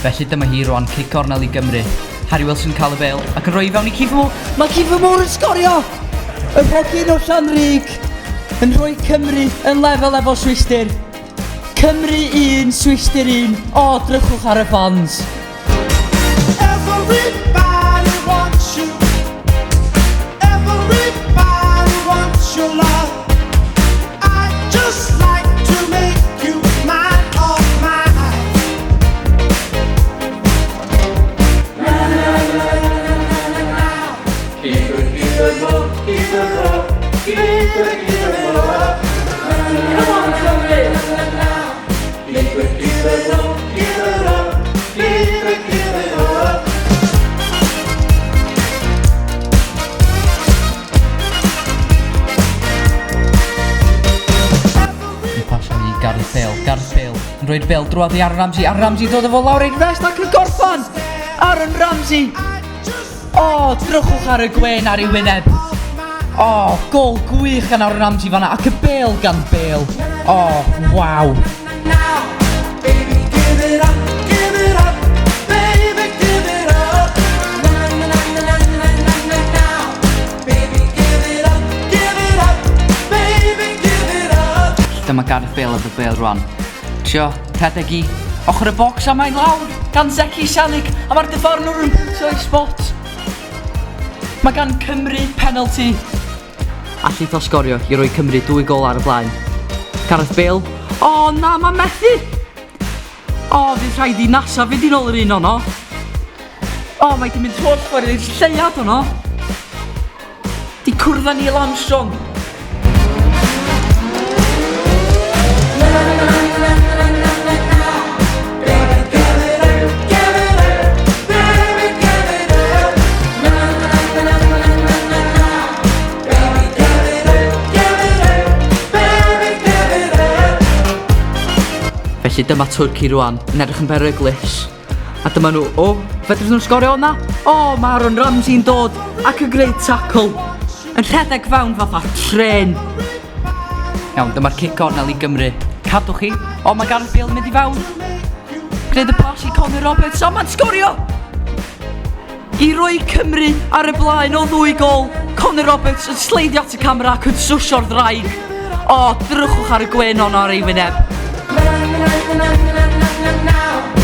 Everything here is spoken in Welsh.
Felly dyma hi rwan, cic cornel i Gymru. Harry Wilson cael y bêl ac yn rhoi fewn i Kiefer Moore. Mae Kiefer Moore yn sgorio! Y hogyn o Llanrug yn rhoi Cymru yn lefel efo Swistir. Cymru 1, Swistir 1. O, drychwch ar y fans. Everybody wants you. Everybody wants your love. I just like to make you mine, all mine. Keep it up, keep it up, keep it up. Come on, Cymru. Keep it up, keep it up, keep it up. Gareth Bale yn rhoi'r bêl drwodd i Aaron Ramsey. Aaron Ramsey dod efo lawr i'r rest ac yn gorffan. Aaron Ramsey. O, drychwch ar y gwen ar ei wyneb. O, gol gwych gan Aaron Ramsey fanna ac y bêl gan Bale. O, waw. Baby, give it up, give it up. Baby, give it up. Baby, give it up, give it up. Baby, give it up. Dyma Gareth Bale efo Bale rwan. Tio, rhedeg i ochr y bocs a mae'n lawr gan Zeki Salig a mae'r dyffornwr yn pwyntio i spot. Mae gan Cymru penalty. Allith o sgorio i roi Cymru 2 gol ar y blaen. Gareth Bale. O na, mae methu. O, fydd rhaid i nasa fynd i nôl yr un ono. O, mae di mynd twrdd ffordd i'r lleiad ono. Di cwrdd Neil Armstrong. Felly dyma Twrci rwan yn edrych yn beryglus. A dyma nhw, o, fedrwch nhw'n sgorio hwnna? O, mae Aaron Ramsey'n dod ac yn gwneud tackle. Yn rhedeg fewn fatha tren. Iawn, dyma'r cic cornel i Gymru. Cadwch chi. O, mae Gareth Bale yn mynd i fewn. Gwneud y pas i Connor Roberts. O, mae'n sgorio! I roi Cymru ar y blaen o 2 gol. Connor Roberts yn sleidio at y camera ac yn swsio'r ddraig. O, drychwch ar y gwen ono ar ei wyneb. Now